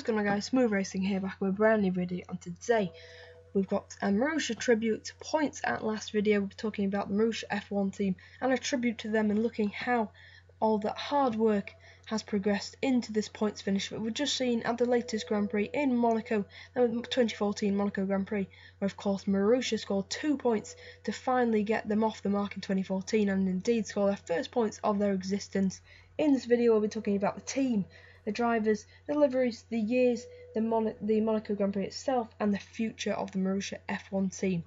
going on, guys? Smooth Racing here, back with a brand new video, and today we've got a Marussia tribute, points at last video. We'll be talking about the Marussia F1 team and a tribute to them and looking how all that hard work has progressed into this points finish that we've just seen at the latest Grand Prix in Monaco, the 2014 Monaco Grand Prix, where of course Marussia scored 2 points to finally get them off the mark in 2014 and indeed score their first points of their existence. In this video we'll be talking about the team, the drivers, the liveries, the years, the Monaco Grand Prix itself, and the future of the Marussia F1 team.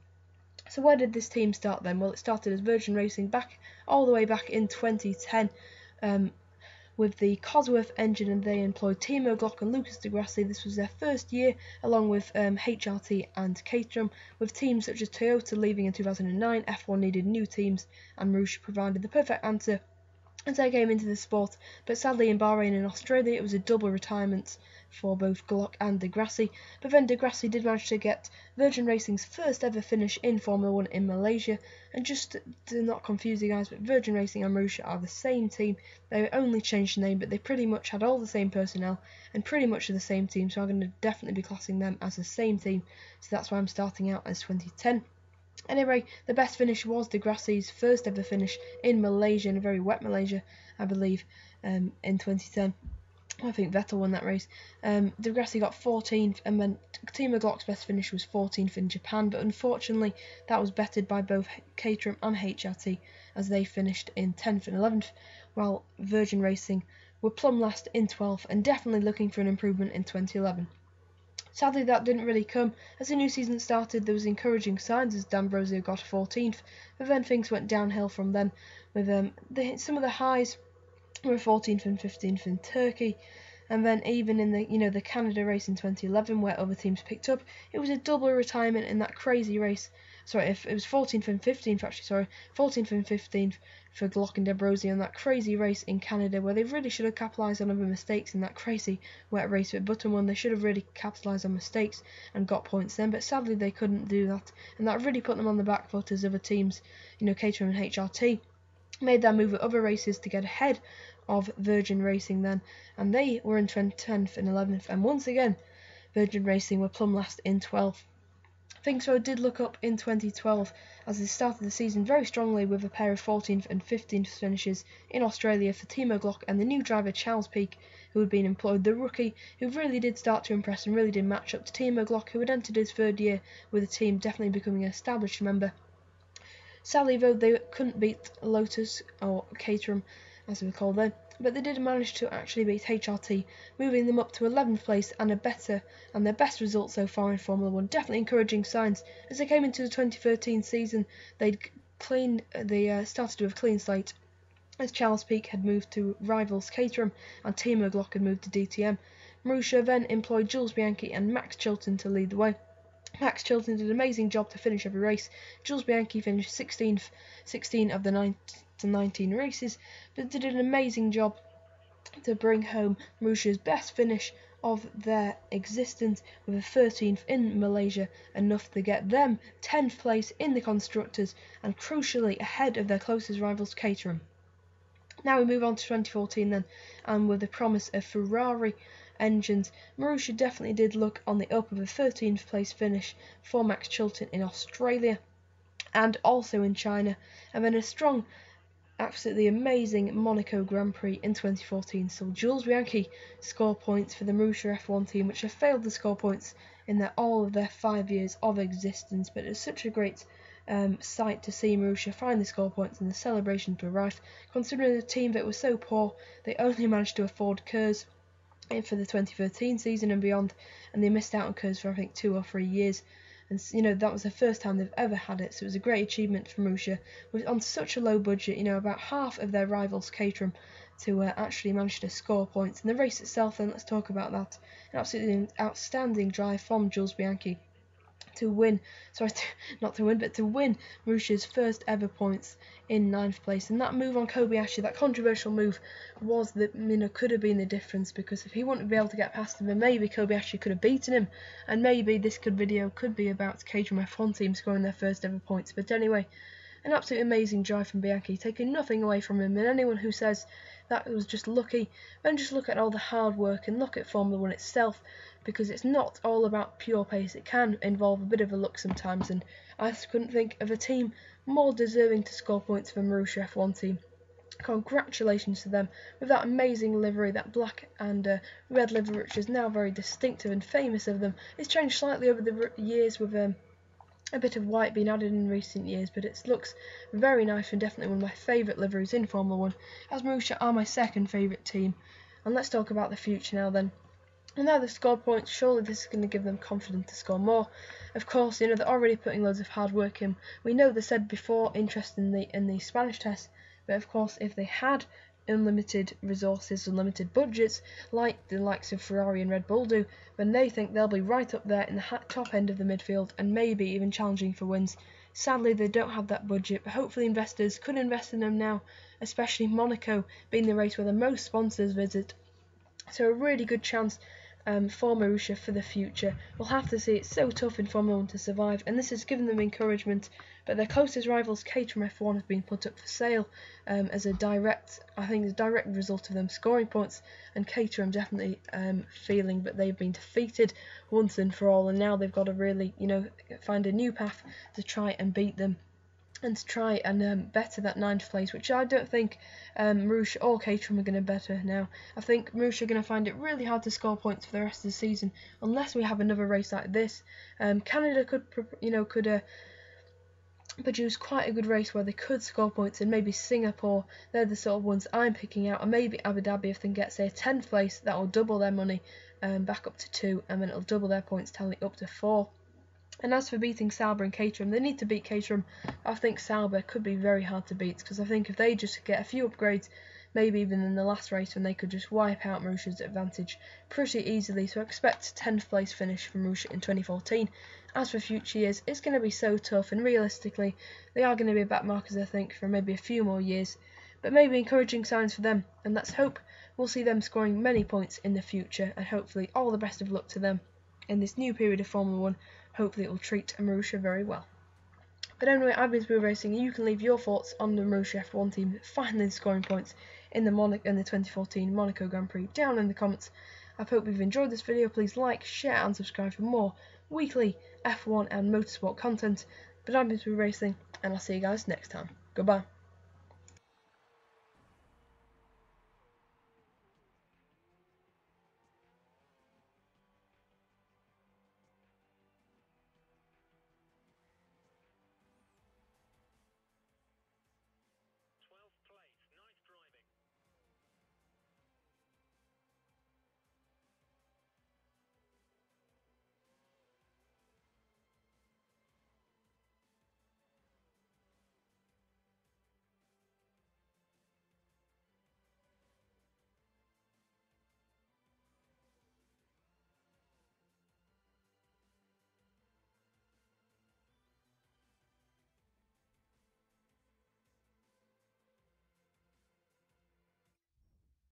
So where did this team start then? Well, it started as Virgin Racing all the way back in 2010 with the Cosworth engine, and they employed Timo Glock and Lucas Di Grassi. This was their first year, along with HRT and Caterham. With teams such as Toyota leaving in 2009, F1 needed new teams, and Marussia provided the perfect answer as they came into the sport. But sadly in Bahrain and Australia it was a double retirement for both Glock and Di Grassi. But then Di Grassi did manage to get Virgin Racing's first ever finish in Formula 1 in Malaysia. And just to not confuse you guys, but Virgin Racing and Marussia are the same team. They only changed the name, but they pretty much had all the same personnel and pretty much the same team, so I'm going to definitely be classing them as the same team. So that's why I'm starting out as 2010. Anyway, the best finish was Di Grassi's first ever finish in Malaysia, in a very wet Malaysia, I believe, in 2010. I think Vettel won that race. Di Grassi got 14th, and then Timo Glock's best finish was 14th in Japan, but unfortunately that was bettered by both Caterham and HRT, as they finished in 10th and 11th, while Virgin Racing were plumb last in 12th and definitely looking for an improvement in 2011. Sadly, that didn't really come. As the new season started, there was encouraging signs as D'Ambrosio got 14th, but then things went downhill from then, with some of the highs were 14th and 15th in Turkey, and then even in the Canada race in 2011, where other teams picked up, it was a double retirement in that crazy race. Sorry, if it was 14th and 15th actually. Sorry, 14th and 15th for Glock and D'Ambrosio in that crazy race in Canada, where they really should have capitalised on other mistakes in that crazy wet race with Button won. They should have really capitalised on mistakes and got points then, but sadly they couldn't do that, and that really put them on the back foot as other teams, Caterham and HRT, made their move at other races to get ahead of Virgin Racing then, and they were in 10th and 11th, and once again Virgin Racing were plumb last in 12th. Things though did look up in 2012 as they started the season very strongly with a pair of 14th and 15th finishes in Australia for Timo Glock and the new driver Charles Peake, who had been employed, the rookie who really did start to impress and really did match up to Timo Glock, who had entered his third year with the team, definitely becoming an established member. Sadly though, they couldn't beat Lotus, or Caterham as they were called then, but they did manage to actually beat HRT, moving them up to 11th place and their best result so far in Formula 1. Definitely encouraging signs. As they came into the 2013 season, they started with a clean slate, as Charles Peake had moved to rivals Caterham and Timo Glock had moved to DTM. Marussia then employed Jules Bianchi and Max Chilton to lead the way. Max Chilton did an amazing job to finish every race. Jules Bianchi finished 16 of the 19 races, but did an amazing job to bring home Marussia's best finish of their existence with a 13th in Malaysia, enough to get them 10th place in the Constructors and crucially ahead of their closest rivals Caterham. Now we move on to 2014 then, and with the promise of Ferrari engines, Marussia definitely did look on the up with a 13th place finish for Max Chilton in Australia and also in China, and then a strong, absolutely amazing Monaco Grand Prix in 2014. So Jules Bianchi score points for the Marussia F1 team, which have failed to score points in all of their 5 years of existence, but it's such a great sight to see Marussia finally score points and the celebrations were rife, considering a team that was so poor they only managed to afford KERS for the 2013 season and beyond, and they missed out on KERS for I think 2 or 3 years, and that was the first time they've ever had it, so it was a great achievement for Marussia on such a low budget, about half of their rivals Caterham, to actually manage to score points. And the race itself then, let's talk about that. An absolutely outstanding drive from Jules Bianchi to win, to win Marussia's first ever points in 9th place. And that move on Kobayashi, that controversial move, was that could have been the difference, because if he wouldn't be able to get past him, then maybe Kobayashi could have beaten him, and maybe this video could be about Caterham F1 team scoring their first ever points. But anyway, an absolutely amazing drive from Bianchi, taking nothing away from him, and anyone who says that was just lucky, then just look at all the hard work and look at Formula 1 itself. because it's not all about pure pace. It can involve a bit of a luck sometimes, and I couldn't think of a team more deserving to score points for Marussia F1 team. Congratulations to them with that amazing livery, that black and red livery, which is now very distinctive and famous of them. It's changed slightly over the years with a bit of white being added in recent years, but it looks very nice and definitely one of my favourite liveries in Formula 1, as Marussia are my second favourite team. And let's talk about the future now then. And now they've scored points, surely this is going to give them confidence to score more. Of course, they're already putting loads of hard work in. We know they said before interest in the Spanish test, but of course if they had unlimited resources, unlimited budgets, like the likes of Ferrari and Red Bull do, then they think they'll be right up there in the top end of the midfield and maybe even challenging for wins. Sadly, they don't have that budget, but hopefully investors could invest in them now, especially Monaco being the race where the most sponsors visit. So a really good chance for Marussia for the future. We'll have to see. It's so tough in Formula 1 to survive, and this has given them encouragement. But their closest rivals, Caterham F1, have been put up for sale as a direct result of them scoring points. And Caterham definitely feeling that they've been defeated once and for all, and now they've got to really, find a new path to try and beat them. And to try and better that 9th place, which I don't think Marussia or Caterham are going to better now. I think Marussia are going to find it really hard to score points for the rest of the season unless we have another race like this. Canada could produce quite a good race where they could score points, and maybe Singapore, they're the sort of ones I'm picking out, and maybe Abu Dhabi if they can get, say, a 10th place. That will double their money back up to 2, and then it'll double their points tally up to 4. And as for beating Sauber and Caterham, they need to beat Caterham. I think Sauber could be very hard to beat, because I think if they just get a few upgrades, maybe even in the last race, when they could just wipe out Marussia's advantage pretty easily. So I expect 10th place finish from Marussia in 2014. As for future years, it's going to be so tough, and realistically, they are going to be backmarkers, I think, for maybe a few more years. But maybe encouraging signs for them, and let's hope we'll see them scoring many points in the future, and hopefully all the best of luck to them in this new period of Formula 1. Hopefully it will treat Marussia very well. But anyway, I've been Smooth Racing, and you can leave your thoughts on the Marussia F1 team finally scoring points in the 2014 Monaco Grand Prix down in the comments. I hope you've enjoyed this video. Please like, share and subscribe for more weekly F1 and motorsport content. But I've been Smooth Racing, and I'll see you guys next time. Goodbye.